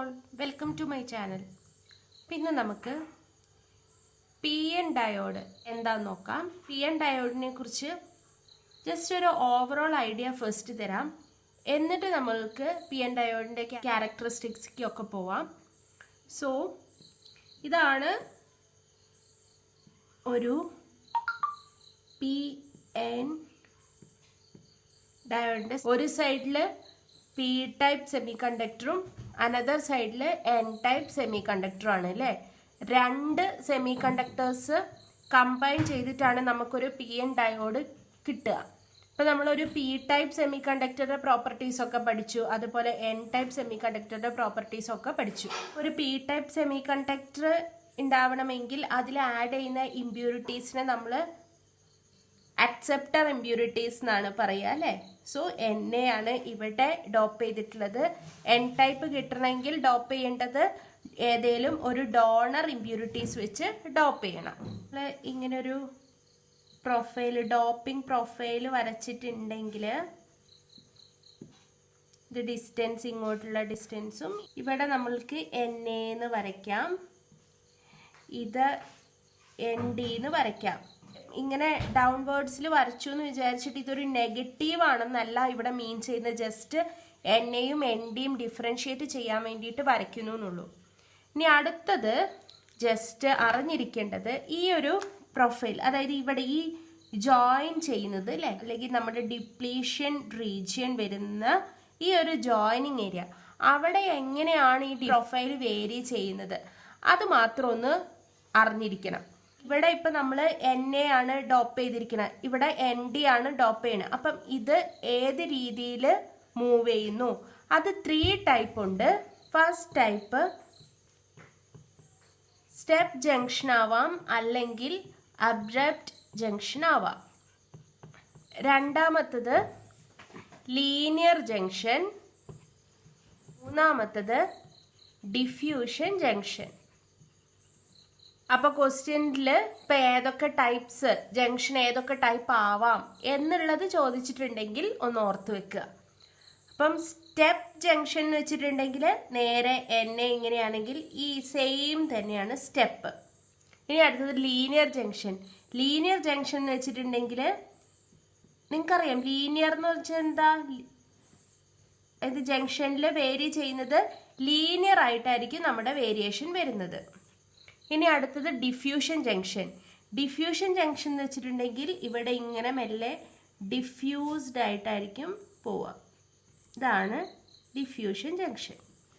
all, welcome to my channel. പിന്നെ നമുക്ക് PN diode എന്താന്ന് നോക്കാം. PN ഡയോഡിനെ കുറിച്ച് ജസ്റ്റ് ഒരു ഓവറോൾ ഐഡിയ ഫസ്റ്റ് തരാം. എന്നിട്ട് നമ്മൾക്ക് PN ഡയോഡിന്റെ ക്യാരക്ടറിസ്റ്റിക്സിലേക്ക് ഒക്കെ പോവാം. സോ ഇതാണ് ഒരു PN ഡയോഡിന്റെ ഒരു സൈഡിൽ P ടൈപ്പ് സെമി കണ്ടക്ടറും അനദർ സൈഡിൽ N ടൈപ്പ് സെമി കണ്ടക്ടറും ആണ് അല്ലേ. രണ്ട് സെമി കണ്ടക്ടേഴ്സ് കമ്പൈൻ ചെയ്തിട്ടാണ് നമുക്കൊരു PN ഡയോഡ് കിട്ടുക. ഇപ്പം നമ്മളൊരു P ടൈപ്പ് സെമി കണ്ടക്ടറുടെ പ്രോപ്പർട്ടീസ് ഒക്കെ പഠിച്ചു, അതുപോലെ N ടൈപ്പ് സെമി കണ്ടക്ടറുടെ പ്രോപ്പർട്ടീസ് ഒക്കെ പഠിച്ചു. ഒരു P ടൈപ്പ് സെമി കണ്ടക്ടർ ഉണ്ടാവണമെങ്കിൽ അതിൽ ആഡ് ചെയ്യുന്ന ഇമ്പ്യൂരിറ്റീസിനെ നമ്മൾ അക്സെപ്റ്റർ ഇമ്പ്യൂരിറ്റീസ് എന്നാണ് പറയുക അല്ലേ. സോ NA ആണ് ഇവിടെ ഡോപ്പ് ചെയ്തിട്ടുള്ളത്. N ടൈപ്പ് കിട്ടണമെങ്കിൽ ഡോപ്പ് ചെയ്യേണ്ടത് ഏതെങ്കിലും ഒരു ഡോണർ ഇമ്പ്യൂരിറ്റീസ് വെച്ച് ഡോപ്പ് ചെയ്യണം. ഇങ്ങനൊരു പ്രൊഫൈൽ ഡോപ്പിംഗ് പ്രൊഫൈൽ വരച്ചിട്ടുണ്ടെങ്കിൽ ഇത് ഡിസ്റ്റൻസ്, ഇങ്ങോട്ടുള്ള ഡിസ്റ്റൻസും ഇവിടെ നമ്മൾക്ക് NA എന്ന് വരയ്ക്കാം, ഇത് ND എന്ന് വരയ്ക്കാം. ഇങ്ങനെ ഡൗൺവേർഡ്സിൽ വരച്ചു എന്ന് വിചാരിച്ചിട്ട് ഇതൊരു നെഗറ്റീവ് ആണെന്നല്ല ഇവിടെ മീൻ ചെയ്യുന്നത്. ജസ്റ്റ് NAയും NDയും ഡിഫറൻഷിയേറ്റ് ചെയ്യാൻ വേണ്ടിയിട്ട് വരയ്ക്കുന്നു എന്നുള്ളൂ. ഇനി അടുത്തത് ജസ്റ്റ് അറിഞ്ഞിരിക്കേണ്ടത് ഈ ഒരു പ്രൊഫൈൽ, അതായത് ഇവിടെ ഈ ജോയിൻ ചെയ്യുന്നത് അല്ലേ, അല്ലെങ്കിൽ നമ്മുടെ ഡിപ്ലീഷൻ റീജിയൻ വരുന്ന ഈ ഒരു ജോയിനിങ് ഏരിയ, അവിടെ എങ്ങനെയാണ് ഈ പ്രൊഫൈൽ വേരി ചെയ്യുന്നത് അത് മാത്രം ഒന്ന് അറിഞ്ഞിരിക്കണം. ഇവിടെ ഇപ്പം നമ്മൾ NA ആണ് ഡോപ്പ് ചെയ്തിരിക്കുന്നത്, ഇവിടെ ND ആണ് ഡോപ്പ് ചെയ്യണത്. അപ്പം ഇത് ഏത് രീതിയിൽ മൂവ് ചെയ്യുന്നു, അത് 3 ടൈപ്പ് ഉണ്ട്. ഫസ്റ്റ് ടൈപ്പ് സ്റ്റെപ്പ് ജംഗ്ഷൻ ആവാം, അല്ലെങ്കിൽ അബ്രപ്റ്റ് ജംഗ്ഷൻ ആവാം. രണ്ടാമത്തത് ലീനിയർ ജംഗ്ഷൻ. മൂന്നാമത്തത് ഡിഫ്യൂഷൻ ജംഗ്ഷൻ. അപ്പൊ ക്വസ്റ്റ്യനിൽ ഇപ്പൊ ഏതൊക്കെ ടൈപ്സ് ജംഗ്ഷൻ ഏതൊക്കെ ടൈപ്പ് ആവാം എന്നുള്ളത് ചോദിച്ചിട്ടുണ്ടെങ്കിൽ ഒന്ന് ഓർത്ത് വെക്കുക. അപ്പം സ്റ്റെപ്പ് ജംഗ്ഷൻ എന്ന് വെച്ചിട്ടുണ്ടെങ്കിൽ നേരെ NA ഇങ്ങനെയാണെങ്കിൽ ഈ സെയിം തന്നെയാണ് സ്റ്റെപ്പ്. ഇനി അടുത്തത് ലീനിയർ ജംഗ്ഷൻ. ലീനിയർ ജംഗ്ഷൻ എന്ന് വെച്ചിട്ടുണ്ടെങ്കിൽ നിങ്ങൾക്കറിയാം ലീനിയർ എന്ന് വെച്ചാൽ എന്താ, ഇത് ജംഗ്ഷനിൽ വേരി ചെയ്യുന്നത് ലീനിയർ ആയിട്ടായിരിക്കും നമ്മുടെ വേരിയേഷൻ വരുന്നത്. ഇനി അടുത്തത് ഡിഫ്യൂഷൻ ജംഗ്ഷൻ. ഡിഫ്യൂഷൻ ജംഗ്ഷൻ എന്ന് വെച്ചിട്ടുണ്ടെങ്കിൽ ഇവിടെ ഇങ്ങനെ മെല്ലെ ഡിഫ്യൂസ്ഡ് ആയിട്ടായിരിക്കും പോവുക. ഇതാണ് ഡിഫ്യൂഷൻ ജംഗ്ഷൻ.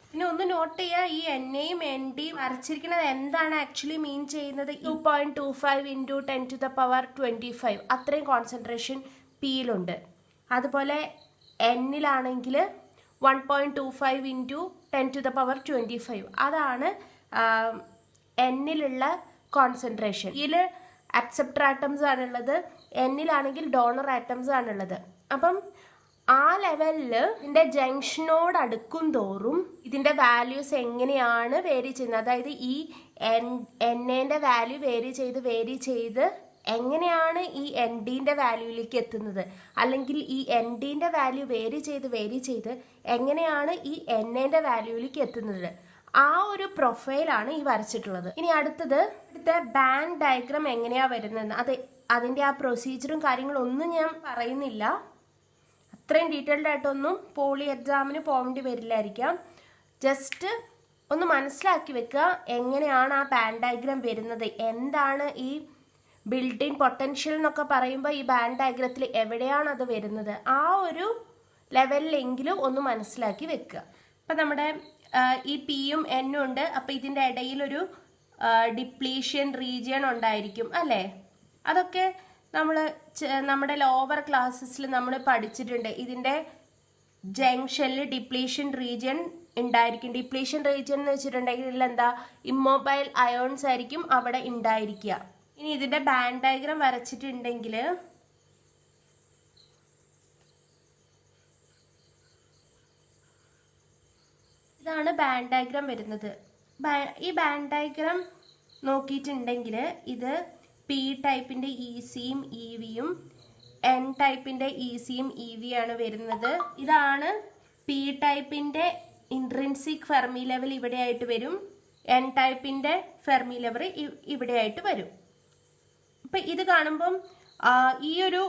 പിന്നെ ഒന്ന് നോട്ട് ചെയ്യുക, ഈ NAയും NDയും വരച്ചിരിക്കുന്നത് എന്താണ് ആക്ച്വലി മീൻ ചെയ്യുന്നത്. 2.25 × 10⁻25 അത്രയും കോൺസെൻട്രേഷൻ Pയിലുണ്ട്. അതുപോലെ Nലാണെങ്കിൽ 1.25 × 10⁻25 അതാണ് Nലുള്ള കോൺസെൻട്രേഷൻ. ഇതിൽ അക്സെപ്റ്റർ ആറ്റംസ് ആണുള്ളത്, Nലാണെങ്കിൽ ഡോണർ ആറ്റംസ് ആണുള്ളത്. അപ്പം ആ ലെവലിൽ ഇതിൻ്റെ ജംഗ്ഷനോട് അടുക്കും തോറും ഇതിൻ്റെ വാല്യൂസ് എങ്ങനെയാണ് വേരി ചെയ്യുന്നത്, അതായത് ഈ NAൻ്റെ വാല്യൂ വേരി ചെയ്ത് എങ്ങനെയാണ് ഈ NDൻ്റെ വാല്യൂയിലേക്ക് എത്തുന്നത്, അല്ലെങ്കിൽ ഈ NDൻ്റെ വാല്യൂ വേരി ചെയ്ത് എങ്ങനെയാണ് ഈ NAൻ്റെ വാല്യൂയിലേക്ക് എത്തുന്നത്, ആ ഒരു പ്രൊഫൈലാണ് ഈ വരച്ചിട്ടുള്ളത്. ഇനി അടുത്തത് ബാൻഡ് ഡയഗ്രാം എങ്ങനെയാ വരുന്നത്, അതിൻ്റെ ആ പ്രൊസീജിയറും കാര്യങ്ങളും ഒന്നും ഞാൻ പറയുന്നില്ല. അത്രയും ഡീറ്റെയിൽഡ് ആയിട്ടൊന്നും പോളി എക്സാമിന് പോകേണ്ടി വരില്ലായിരിക്കാം. ജസ്റ്റ് ഒന്ന് മനസ്സിലാക്കി വെക്കുക എങ്ങനെയാണ് ആ ബാൻഡ് ഡയഗ്രാം വരുന്നത്, എന്താണ് ഈ ബിൽഡ് ഇൻ പൊട്ടൻഷ്യൽ എന്നൊക്കെ പറയുമ്പോൾ ഈ ബാൻഡ് ഡയഗ്രത്തിൽ എവിടെയാണ് അത് വരുന്നത്, ആ ഒരു ലെവലിലെങ്കിലും ഒന്ന് മനസ്സിലാക്കി വെക്കുക. അപ്പം നമ്മുടെ ഈ Pയും Nഉം ഉണ്ട്. അപ്പം ഇതിൻ്റെ ഇടയിലൊരു ഡിപ്ലീഷൻ റീജിയൻ ഉണ്ടായിരിക്കും അല്ലേ. അതൊക്കെ നമ്മുടെ ലോവർ ക്ലാസ്സസിൽ നമ്മൾ പഠിച്ചിട്ടുണ്ട്. ഇതിൻ്റെ ജംഗ്ഷനിൽ ഡിപ്ലീഷൻ റീജിയൻ ഉണ്ടായിരിക്കും. ഡിപ്ലീഷൻ റീജിയൻ എന്ന് വെച്ചിട്ടുണ്ടെങ്കിൽ എന്താ, ഇമ്മൊബൈൽ അയോൺസ് ആയിരിക്കും അവിടെ ഉണ്ടായിരിക്കുക. ഇനി ഇതിൻ്റെ ബാൻഡ് ഡയഗ്രാം വരച്ചിട്ടുണ്ടെങ്കിൽ ഇതാണ് ബാൻഡ് ഡയഗ്രാം വരുന്നത്. ഈ ബാൻഡ് ഡയഗ്രാം നോക്കിയിട്ടുണ്ടെങ്കിൽ ഇത് P ടൈപ്പിൻ്റെ ECയും EVയും N ടൈപ്പിൻ്റെ ECയും EV ആണ് വരുന്നത്. ഇതാണ് P ടൈപ്പിൻ്റെ ഇൻട്രിൻസിക് ഫെർമി ലെവൽ ഇവിടെ ആയിട്ട് വരും, എൻ ടൈപ്പിന്റെ ഫെർമി ലെവൽ ഇവിടെ ആയിട്ട് വരും. അപ്പൊ ഇത് കാണുമ്പം ഈ ഒരു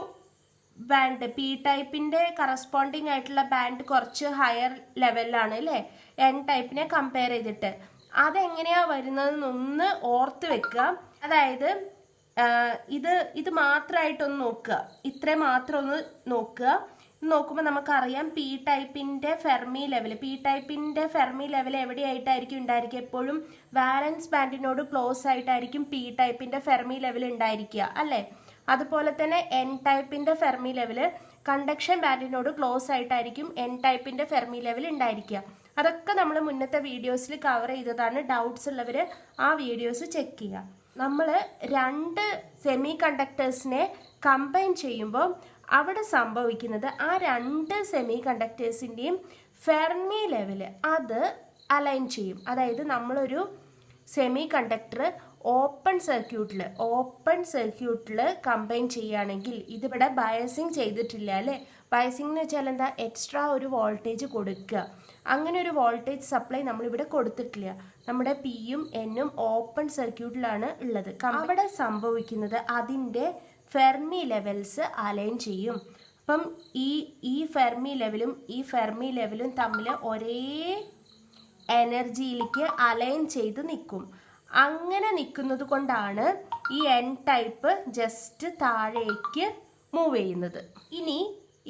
ബാൻഡ് പി ടൈപ്പിന്റെ കറസ്പോണ്ടിങ് ആയിട്ടുള്ള ബാൻഡ് കുറച്ച് ഹയർ ലെവലിലാണ് അല്ലേ എൻ ടൈപ്പിനെ കമ്പയർ ചെയ്തിട്ട്. അതെങ്ങനെയാ വരുന്നതെന്നൊന്ന് ഓർത്ത് വെക്കുക. അതായത് ഇത് മാത്രമായിട്ടൊന്ന് നോക്കുക, ഇത്ര മാത്രം ഒന്ന് നോക്കുക. നോക്കുമ്പോൾ നമുക്കറിയാം പി ടൈപ്പിന്റെ ഫെർമി ലെവൽ എവിടെയായിട്ടായിരിക്കും ഉണ്ടായിരിക്കുക? എപ്പോഴും വാലൻസ് ബാൻഡിനോട് ക്ലോസ് ആയിട്ടായിരിക്കും പി ടൈപ്പിന്റെ ഫെർമി ലെവൽ ഉണ്ടായിരിക്കുക അല്ലേ? അതുപോലെ തന്നെ എൻ ടൈപ്പിന്റെ ഫെർമി ലെവൽ കണ്ടക്ഷൻ ബാൻഡിനോട് ക്ലോസ് ആയിട്ടായിരിക്കും എൻ ടൈപ്പിന്റെ ഫെർമി ലെവൽ ഉണ്ടായിരിക്കുക. അതൊക്കെ നമ്മൾ മുന്നത്തെ വീഡിയോസിൽ കവർ ചെയ്തതാണ്. ഡൗട്ട്സ് ഉള്ളവർ ആ വീഡിയോസ് ചെക്ക് ചെയ്യുക. നമ്മൾ 2 സെമി കണ്ടക്ടേഴ്സിനെ കമ്പൈൻ ചെയ്യുമ്പോൾ അവിടെ സംഭവിക്കുന്നത് ആ 2 സെമി കണ്ടക്ടേഴ്സിൻ്റെയും ഫെർമി ലെവൽ അത് അലൈൻ ചെയ്യും. അതായത് നമ്മളൊരു സെമി കണ്ടക്ടർ ഓപ്പൺ സർക്യൂട്ടിൽ കമ്പൈൻ ചെയ്യുകയാണെങ്കിൽ, ഇതിവിടെ ബയസിങ് ചെയ്തിട്ടില്ല അല്ലേ? ബയസിംഗ് എന്ന് വെച്ചാൽ എന്താ? എക്സ്ട്രാ ഒരു വോൾട്ടേജ് കൊടുക്കുക. അങ്ങനെ ഒരു വോൾട്ടേജ് സപ്ലൈ നമ്മളിവിടെ കൊടുത്തിട്ടില്ല. നമ്മുടെ പിയും എന്നും ഓപ്പൺ സർക്യൂട്ടിലാണ് ഉള്ളത്. അവിടെ സംഭവിക്കുന്നത് അതിൻ്റെ ഫെർമി ലെവൽസ് അലൈൻ ചെയ്യും. അപ്പം ഈ ഫെർമി ലെവലും തമ്മിൽ ഒരേ എനർജിയിലേക്ക് അലൈൻ ചെയ്ത് നിൽക്കും. അങ്ങനെ നിൽക്കുന്നത് കൊണ്ടാണ് ഈ എൻ ടൈപ്പ് ജസ്റ്റ് താഴേക്ക് മൂവ് ചെയ്യുന്നത്. ഇനി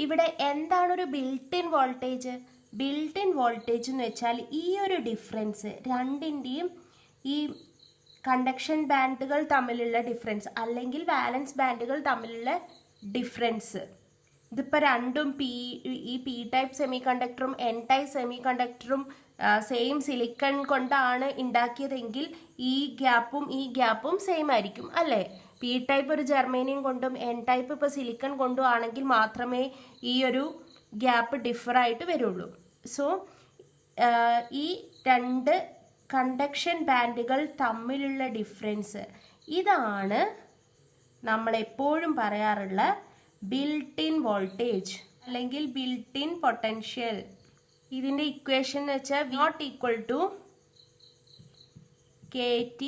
ഇവിടെ എന്താണ് ഒരു built in voltage? Built in voltage എന്ന് വെച്ചാൽ ഈ ഒരു ഡിഫറൻസ്, രണ്ടിൻ്റെയും ഈ കണ്ടക്ഷൻ ബാൻഡുകൾ തമ്മിലുള്ള ഡിഫറൻസ് അല്ലെങ്കിൽ വാലൻസ് ബാൻഡുകൾ തമ്മിലുള്ള ഡിഫറൻസ്. ഇതിപ്പോൾ രണ്ടും ഈ പി ടൈപ്പ് സെമി കണ്ടക്ടറും എൻ ടൈപ്പ് സെമി കണ്ടക്ടറും സെയിം സിലിക്കൺ കൊണ്ടാണ് ഉണ്ടാക്കിയതെങ്കിൽ ഈ ഗ്യാപ്പും സെയിം ആയിരിക്കും അല്ലേ? പി ടൈപ്പ് ഒരു ജർമേനിയം കൊണ്ടും എൻ ടൈപ്പ് ഇപ്പോൾ സിലിക്കൺ കൊണ്ടും ആണെങ്കിൽ മാത്രമേ ഈ ഒരു ഗ്യാപ്പ് ഡിഫർ ആയിട്ട് വരുള്ളൂ. സോ ഈ 2 കണ്ടക്ഷൻ ബാൻഡുകൾ തമ്മിലുള്ള ഡിഫറൻസ്, ഇതാണ് നമ്മളെപ്പോഴും പറയാറുള്ള ബിൽറ്റ് ഇൻ വോൾട്ടേജ് അല്ലെങ്കിൽ ബിൽറ്റ് ഇൻ പൊട്ടൻഷ്യൽ. ഇതിൻ്റെ ഇക്വേഷൻ എന്ന് വെച്ചാൽ not equal to KT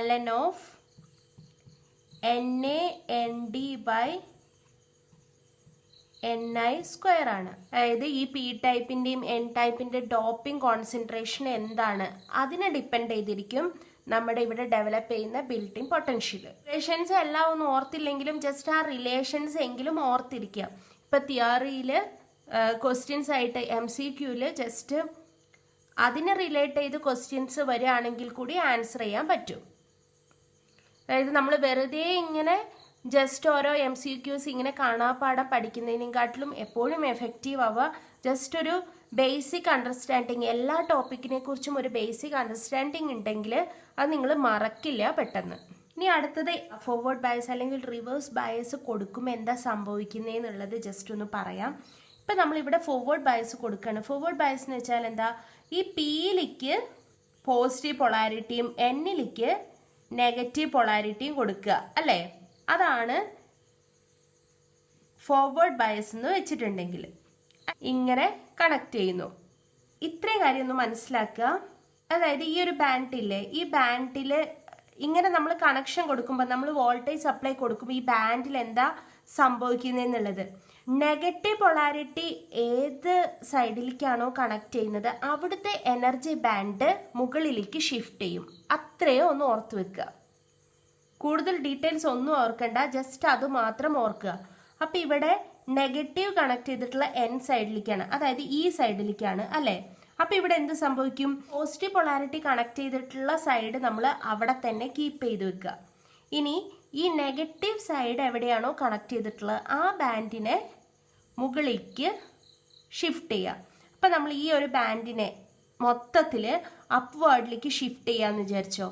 ln of NA/ND by NI square ആണ്. അതായത് ഈ പി ടൈപ്പിൻ്റെയും എൻ ടൈപ്പിൻ്റെ ഡോപ്പിംഗ് കോൺസെൻട്രേഷൻ എന്താണ് അതിനെ ഡിപ്പെൻഡ് ചെയ്തിരിക്കും നമ്മുടെ ഇവിടെ ഡെവലപ്പ് ചെയ്യുന്ന ബിൽറ്റ് ഇൻ പൊട്ടൻഷ്യൽ. റിലേഷൻസ് എല്ലാം ഒന്നും ഓർത്തില്ലെങ്കിലും ജസ്റ്റ് ആ റിലേഷൻസ് എങ്കിലും ഓർത്തിരിക്കുക. ഇപ്പം തിയറിയിൽ ക്വസ്റ്റ്യൻസ് ആയിട്ട് MCQയിൽ ജസ്റ്റ് അതിനെ റിലേറ്റ് ചെയ്ത് ക്വസ്റ്റ്യൻസ് വരികയാണെങ്കിൽ കൂടി ആൻസർ ചെയ്യാൻ പറ്റും. അതായത് നമ്മൾ വെറുതെ ഇങ്ങനെ ജസ്റ്റ് ഓരോ MCQs ഇങ്ങനെ കാണാപ്പാടം പഠിക്കുന്നതിനെക്കാട്ടിലും എപ്പോഴും എഫക്റ്റീവ് ആവുക ജസ്റ്റ് ഒരു ബേസിക് അണ്ടർസ്റ്റാൻഡിങ്, എല്ലാ ടോപ്പിക്കിനെ കുറിച്ചും ഒരു ബേസിക് അണ്ടർസ്റ്റാൻഡിങ് ഉണ്ടെങ്കിൽ അത് നിങ്ങൾ മറക്കില്ല പെട്ടെന്ന്. ഇനി അടുത്തത് ഫോർവേഡ് ബയസ് അല്ലെങ്കിൽ റിവേഴ്സ് ബയസ് കൊടുക്കുമ്പോൾ എന്താ സംഭവിക്കുന്നതെന്നുള്ളത് ജസ്റ്റ് ഒന്ന് പറയാം. ഇപ്പം നമ്മളിവിടെ ഫോർവേഡ് ബയസ് കൊടുക്കുകയാണ്. ഫോർവേഡ് ബയസ് എന്ന് വെച്ചാൽ എന്താ? ഈ പിയിലേക്ക് പോസിറ്റീവ് പൊളാരിറ്റിയും എന്നിലേക്ക് നെഗറ്റീവ് പൊളാരിറ്റിയും കൊടുക്കുക അല്ലേ? അതാണ് ഫോർവേഡ് ബയസ് എന്ന് വെച്ചിട്ടുണ്ടെങ്കിൽ ഇങ്ങനെ കണക്ട് ചെയ്യുന്നു. ഇത്രയും കാര്യം ഒന്ന് മനസ്സിലാക്കുക. അതായത് ഈ ഒരു ബാൻഡില്ലേ, ഈ ബാൻഡിൽ ഇങ്ങനെ നമ്മൾ കണക്ഷൻ കൊടുക്കുമ്പോൾ, നമ്മൾ വോൾട്ടേജ് സപ്ലൈ കൊടുക്കുമ്പോൾ ഈ ബാൻഡിൽ എന്താ സംഭവിക്കുന്നതെന്നുള്ളത്, നെഗറ്റീവ് പൊളാരിറ്റി ഏത് സൈഡിലേക്കാണോ കണക്ട് ചെയ്യുന്നത് അവിടുത്തെ എനർജി ബാൻഡ് മുകളിലേക്ക് ഷിഫ്റ്റ് ചെയ്യും. അത്രയോ ഒന്ന് ഓർത്ത് വെക്കുക. കൂടുതൽ ഡീറ്റെയിൽസ് ഒന്നും ഓർക്കണ്ട, ജസ്റ്റ് അത് മാത്രം ഓർക്കുക. അപ്പം ഇവിടെ നെഗറ്റീവ് കണക്ട് ചെയ്തിട്ടുള്ള എൻ സൈഡിലേക്കാണ്, അതായത് ഈ സൈഡിലേക്കാണ് അല്ലേ? അപ്പം ഇവിടെ എന്ത് സംഭവിക്കും? പോസിറ്റീവ് പൊളാരിറ്റി കണക്ട് ചെയ്തിട്ടുള്ള സൈഡ് നമ്മൾ അവിടെ തന്നെ കീപ്പ് ചെയ്ത് വെക്കുക. ഇനി ഈ നെഗറ്റീവ് സൈഡ് എവിടെയാണോ കണക്ട് ചെയ്തിട്ടുള്ളത് ആ ബാൻഡിനെ മുകളിലേക്ക് ഷിഫ്റ്റ് ചെയ്യുക. അപ്പം നമ്മൾ ഈ ഒരു ബാൻഡിനെ മൊത്തത്തിൽ അപ്വേർഡിലേക്ക് ഷിഫ്റ്റ് ചെയ്യാമെന്ന് വിചാരിച്ചോ.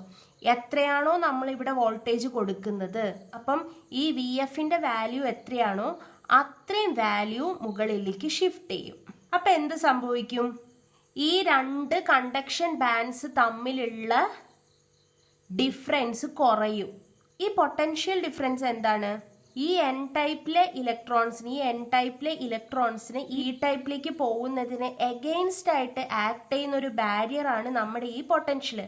എത്രയാണോ നമ്മളിവിടെ വോൾട്ടേജ് കൊടുക്കുന്നത്, അപ്പം ഈ VFൻ്റെ വാല്യൂ എത്രയാണോ അത്രയും വാല്യൂ മുകളിലേക്ക് ഷിഫ്റ്റ് ചെയ്യും. അപ്പം എന്ത് സംഭവിക്കും? ഈ 2 കണ്ടക്ഷൻ ബാൻഡ്സ് തമ്മിലുള്ള ഡിഫറൻസ് കുറയും. ഈ പൊട്ടൻഷ്യൽ ഡിഫറൻസ് എന്താണ്? ഈ എൻ ടൈപ്പിലെ ഇലക്ട്രോൺസിന് ഈ ടൈപ്പിലേക്ക് പോകുന്നതിന് എഗെയിൻസ്റ്റ് ആയിട്ട് ആക്ട് ചെയ്യുന്ന ഒരു ബാരിയറാണ് നമ്മുടെ ഈ പൊട്ടൻഷ്യൽ.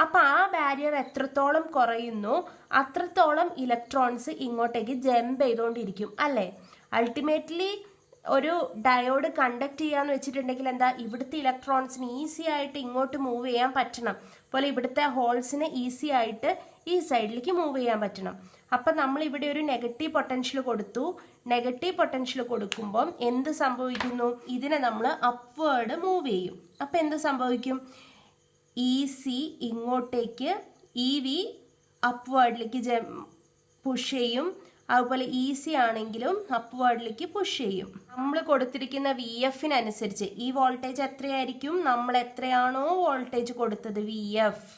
അപ്പം ആ ബാരിയർ എത്രത്തോളം കുറയുന്നു അത്രത്തോളം ഇലക്ട്രോൺസ് ഇങ്ങോട്ടേക്ക് ജമ്പ് ചെയ്തുകൊണ്ടിരിക്കും അല്ലേ. അൾട്ടിമേറ്റ്ലി ഒരു ഡയോഡ് കണ്ടക്ട് ചെയ്യാന്ന് വെച്ചിട്ടുണ്ടെങ്കിൽ എന്താ, ഇവിടുത്തെ ഇലക്ട്രോൺസിന് ഈസി ആയിട്ട് ഇങ്ങോട്ട് മൂവ് ചെയ്യാൻ പറ്റണം, പോലെ ഇവിടുത്തെ ഹോൾസിന് ഈസി ആയിട്ട് ഈ സൈഡിലേക്ക് മൂവ് ചെയ്യാൻ പറ്റണം. അപ്പം നമ്മൾ ഇവിടെ ഒരു നെഗറ്റീവ് പൊട്ടൻഷ്യൽ കൊടുത്തു. നെഗറ്റീവ് പൊട്ടൻഷ്യൽ കൊടുക്കുമ്പം എന്ത് സംഭവിക്കുന്നു, ഇതിനെ നമ്മൾ അപ്വേർഡ് മൂവ് ചെയ്യും. അപ്പം എന്ത് സംഭവിക്കും, ഈസി ഇങ്ങോട്ടേക്ക് ഇ വി അപ്വേർഡിലേക്ക് പുഷ് ചെയ്യും, അതുപോലെ ഈസി ആണെങ്കിലും അപ്വേർഡിലേക്ക് പുഷ് ചെയ്യും. നമ്മൾ കൊടുത്തിരിക്കുന്ന വി എഫിനനുസരിച്ച് ഈ വോൾട്ടേജ് എത്രയായിരിക്കും, നമ്മൾ എത്രയാണോ വോൾട്ടേജ് കൊടുത്തത് വി എഫ്,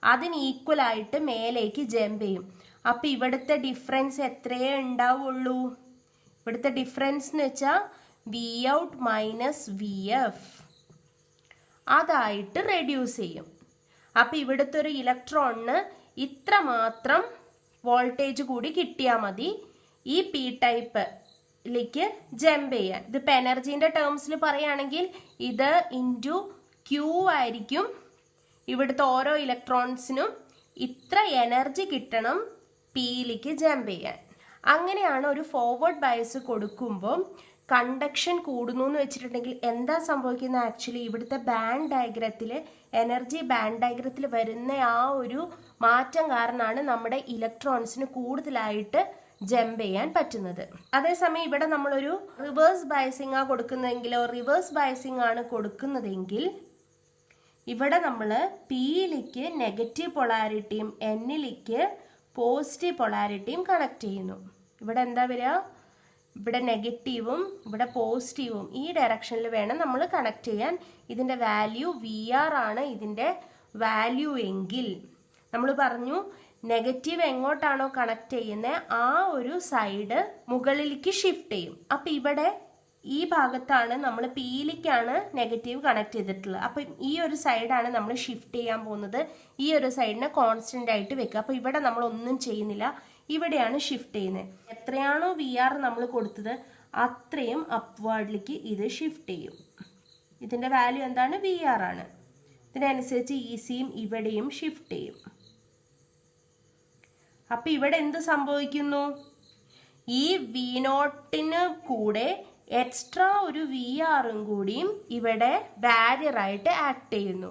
അതിന് ഈക്വൽ ആയിട്ട് മേലേക്ക് ജമ്പ് ചെയ്യും. അപ്പം ഇവിടുത്തെ ഡിഫറൻസ് എത്രയേ ഉണ്ടാവുള്ളൂ, ഇവിടുത്തെ ഡിഫറൻസ് എന്ന് വെച്ചാൽ V out minus V F, അതായിട്ട് റെഡ്യൂസ് ചെയ്യും. അപ്പം ഇവിടുത്തെ ഒരു ഇലക്ട്രോണിന് ഇത്ര മാത്രം വോൾട്ടേജ് കൂടി കിട്ടിയാൽ മതി ഈ പി ടൈപ്പിലേക്ക് ജമ്പ് ചെയ്യാൻ. ഇതിപ്പോൾ എനർജീൻ്റെ ടേംസിൽ പറയുകയാണെങ്കിൽ ഇത് ഇൻറ്റു ക്യൂ ആയിരിക്കും. ഇവിടുത്തെ ഓരോ ഇലക്ട്രോൺസിനും ഇത്ര എനർജി കിട്ടണം പിയിലേക്ക് ജമ്പ് ചെയ്യാൻ. അങ്ങനെയാണ് ഒരു ഫോർവേഡ് ബയസ് കൊടുക്കുമ്പോൾ കണ്ടക്ഷൻ കൂടുന്നു എന്ന് വെച്ചിട്ടുണ്ടെങ്കിൽ എന്താ സംഭവിക്കുന്നത്, ആക്ച്വലി ഇവിടുത്തെ ബാൻഡ് ഡയഗ്രത്തിൽ എനർജി ബാൻഡ് ഡയഗ്രത്തിൽ വരുന്ന ആ ഒരു മാറ്റം കാരണമാണ് നമ്മുടെ ഇലക്ട്രോൺസിന് കൂടുതലായിട്ട് ജമ്പ് ചെയ്യാൻ പറ്റുന്നത്. അതേസമയം ഇവിടെ നമ്മളൊരു റിവേഴ്സ് ബയസിംഗ് ആണ് കൊടുക്കുന്നതെങ്കിൽ ഇവിടെ നമ്മൾ പിയിലേക്ക് നെഗറ്റീവ് പൊളാരിറ്റിയും എന്നിലേക്ക് പോസിറ്റീവ് പൊളാരിറ്റിയും കണക്ട് ചെയ്യുന്നു. ഇവിടെ എന്താ വരിക, ഇവിടെ നെഗറ്റീവും ഇവിടെ പോസിറ്റീവും ഈ ഡയറക്ഷനിൽ വേണം നമ്മൾ കണക്ട് ചെയ്യാൻ. ഇതിൻ്റെ വാല്യൂ വി ആർ ആണ് ഇതിൻ്റെ വാല്യൂ എങ്കിൽ നമ്മൾ പറഞ്ഞു നെഗറ്റീവ് എങ്ങോട്ടാണോ കണക്ട് ചെയ്യുന്നത് ആ ഒരു സൈഡ് മുകളിലേക്ക് ഷിഫ്റ്റ് ചെയ്യും. അപ്പം ഇവിടെ ഈ ഭാഗത്താണ് നമ്മൾ പിയിലേക്കാണ് നെഗറ്റീവ് കണക്ട് ചെയ്തിട്ടുള്ളത്. അപ്പം ഈ ഒരു സൈഡാണ് നമ്മൾ ഷിഫ്റ്റ് ചെയ്യാൻ പോകുന്നത്. ഈ ഒരു സൈഡിനെ കോൺസ്റ്റന്റ് ആയിട്ട് വെക്കുക. അപ്പം ഇവിടെ നമ്മൾ ഒന്നും ചെയ്യുന്നില്ല, ഇവിടെയാണ് ഷിഫ്റ്റ് ചെയ്യുന്നത്. എത്രയാണോ വി ആർ നമ്മൾ കൊടുത്തത് അത്രയും അപ്വേർഡിലേക്ക് ഇത് ഷിഫ്റ്റ് ചെയ്യും. ഇതിൻ്റെ വാല്യൂ എന്താണ്, വി ആർ ആണ്. ഇതിനനുസരിച്ച് ഈസിയും ഇവിടെയും ഷിഫ്റ്റ് ചെയ്യും. അപ്പം ഇവിടെ എന്ത് സംഭവിക്കുന്നു, ഈ വി നോട്ടിന് കൂടെ എക്സ്ട്രാ ഒരു വി ആറും കൂടിയും ഇവിടെ ബാരിയറായിട്ട് ആക്ട് ചെയ്യുന്നു.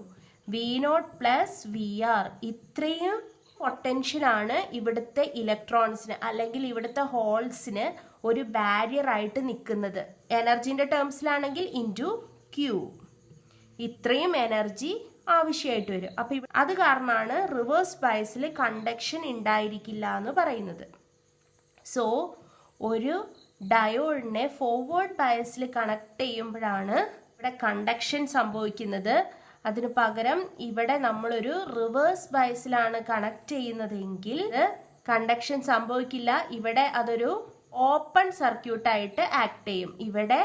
V not plus V R ഇത്രയും പൊട്ടൻഷ്യലാണ് ഇവിടുത്തെ ഇലക്ട്രോൺസിന് അല്ലെങ്കിൽ ഇവിടുത്തെ ഹോൾസിന് ഒരു ബാരിയർ ആയിട്ട് നിൽക്കുന്നത്. എനർജീൻ്റെ ടേംസിലാണെങ്കിൽ ഇൻറ്റു ക്യൂ ഇത്രയും എനർജി ആവശ്യമായിട്ട് വരും. അപ്പം അത് കാരണമാണ് റിവേഴ്സ് ബയസിൽ കണ്ടക്ഷൻ ഉണ്ടായിരിക്കില്ല എന്ന് പറയുന്നത്. സോ ഒരു ഡയോഡിനെ ഫോർവേഡ് ബയസിൽ കണക്ട് ചെയ്യുമ്പോഴാണ് ഇവിടെ കണ്ടക്ഷൻ സംഭവിക്കുന്നത്. അതിന് പകരം ഇവിടെ നമ്മളൊരു റിവേഴ്സ് ബയസിലാണ് കണക്ട് ചെയ്യുന്നതെങ്കിൽ കണ്ടക്ഷൻ സംഭവിക്കില്ല. ഇവിടെ അതൊരു ഓപ്പൺ സർക്യൂട്ടായിട്ട് ആക്ട് ചെയ്യും, ഇവിടെ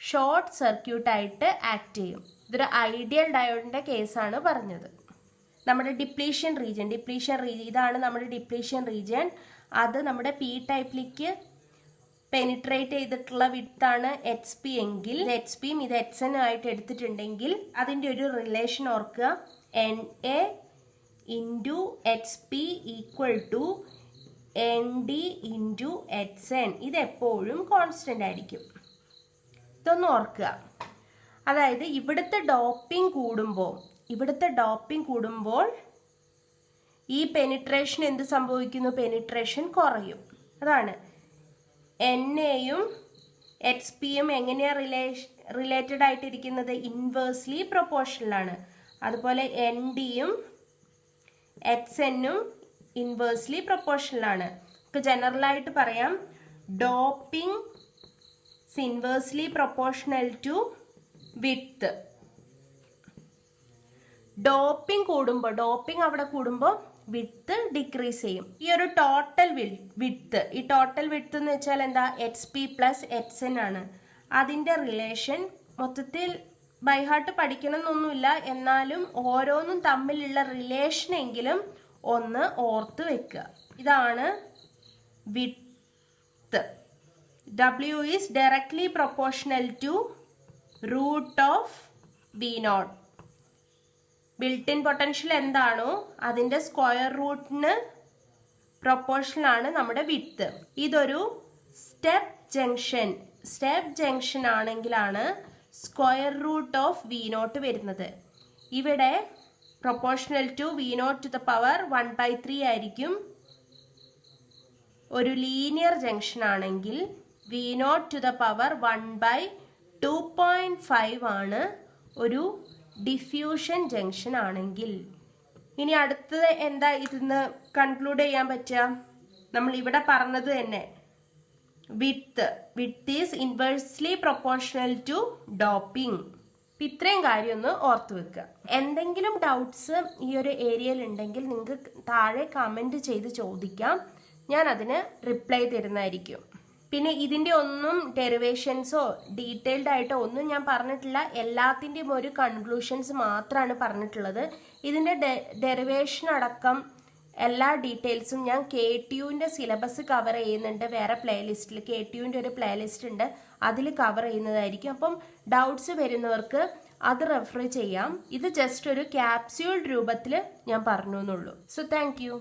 ഷോർട്ട് സർക്യൂട്ടായിട്ട് ആക്ട് ചെയ്യും. ഇതൊരു ഐഡിയൽ ഡയോഡിൻ്റെ കേസാണ് പറഞ്ഞത്. നമ്മുടെ ഡിപ്ലീഷൻ റീജിയൻ ഇതാണ് നമ്മുടെ ഡിപ്ലീഷൻ റീജിയൻ. അത് നമ്മുടെ പി ടൈപ്പിലേക്ക് പെനിട്രേറ്റ് ചെയ്തിട്ടുള്ള വിഡ്ത്താണ് എച്ച് പി എങ്കിൽ എച്ച് പിയും ഇത് എച്ച് എൻ ആയിട്ട് എടുത്തിട്ടുണ്ടെങ്കിൽ അതിൻ്റെ ഒരു റിലേഷൻ ഓർക്കുക, N A into H P equal to N D into H N. ഇതെപ്പോഴും കോൺസ്റ്റൻ്റ് ആയിരിക്കും. ഇതൊന്ന് ഓർക്കുക. അതായത് ഇവിടുത്തെ ഡോപ്പിംഗ് കൂടുമ്പോൾ ഈ പെനിട്രേഷൻ എന്ത് സംഭവിക്കുന്നു, പെനിട്രേഷൻ കുറയും. അതാണ് എൻ എയും എച്ച് പിയും എങ്ങനെയാണ് റിലേറ്റഡ് ആയിട്ടിരിക്കുന്നത്, ഇൻവേഴ്സ്ലി പ്രൊപ്പോർഷണലാണ്. അതുപോലെ എൻ ഡിയും എച്ച് എന്നും ഇൻവേഴ്സ്ലി പ്രൊപ്പോർഷണലാണ്. ഇപ്പോൾ ജനറലായിട്ട് പറയാം, doping inversely proportional to width. Doping അവിടെ കൂടുമ്പോൾ വിഡ്ത്ത് ഡിക്രീസ് ചെയ്യും. ഈ ഒരു ടോട്ടൽ വിഡ്ത്ത് എന്ന് വെച്ചാൽ എന്താ, H P plus H N ആണ്. അതിൻ്റെ റിലേഷൻ മൊത്തത്തിൽ ബൈഹാർട്ട് പഠിക്കണം എന്നൊന്നുമില്ല, എന്നാലും ഓരോന്നും തമ്മിലുള്ള റിലേഷനെങ്കിലും ഒന്ന് ഓർത്ത് വെക്കുക. ഇതാണ് width width. W is directly proportional to root of V naught. Built in potential എന്താണോ അതിൻ്റെ സ്ക്വയർ റൂട്ടിന് പ്രൊപ്പോർഷണൽ ആണ് നമ്മുടെ വിഡ്ത്ത്. ഇതൊരു സ്റ്റെപ്പ് ജംഗ്ഷൻ ആണെങ്കിലാണ് square root of V naught വരുന്നത്. ഇവിടെ proportional to V naught to the power 1/3 ആയിരിക്കും. ഒരു ലീനിയർ ജംഗ്ഷൻ ആണെങ്കിൽ V naught to the power 1/2.5 ആണ് ഒരു ഡിഫ്യൂഷൻ ജംഗ്ഷൻ ആണെങ്കിൽ. ഇനി അടുത്തത് എന്താ ഇതിന്ന് കൺക്ലൂഡ് ചെയ്യാൻ പറ്റുക? നമ്മൾ ഇവിടെ പറഞ്ഞത് തന്നെ, width is inversely proportional to doping. ഇത്രയും കാര്യം ഒന്ന് ഓർത്ത് വെക്കുക. എന്തെങ്കിലും ഡൗട്ട്സ് ഈ ഒരു ഏരിയയിൽ ഉണ്ടെങ്കിൽ നിങ്ങൾക്ക് താഴെ കമൻറ്റ് ചെയ്ത് ചോദിക്കാം, ഞാൻ അതിന് റിപ്ലൈ തരുന്നതായിരിക്കും. പിന്നെ ഇതിൻ്റെ ഒന്നും ഡെറിവേഷൻസോ ഡീറ്റെയിൽഡ് ആയിട്ടോ ഒന്നും ഞാൻ പറഞ്ഞിട്ടില്ല. എല്ലാത്തിൻ്റെയും ഒരു കൺക്ലൂഷൻസ് മാത്രമാണ് പറഞ്ഞിട്ടുള്ളത്. ഇതിൻ്റെ ഡെറിവേഷൻ അടക്കം എല്ലാ ഡീറ്റെയിൽസും ഞാൻ KTUവിൻ്റെ സിലബസ് കവർ ചെയ്യുന്നുണ്ട്. വേറെ പ്ലേലിസ്റ്റിൽ KTUവിൻ്റെ ഒരു പ്ലേലിസ്റ്റ് ഉണ്ട്, അതിൽ കവർ ചെയ്യുന്നതായിരിക്കും. അപ്പം ഡൗട്ട്സ് വരുന്നവർക്ക് അത് റെഫർ ചെയ്യാം. ഇത് ജസ്റ്റ് ഒരു ക്യാപ്സ്യൂൾ രൂപത്തിൽ ഞാൻ പറഞ്ഞു എന്നുള്ളൂ. So thank you.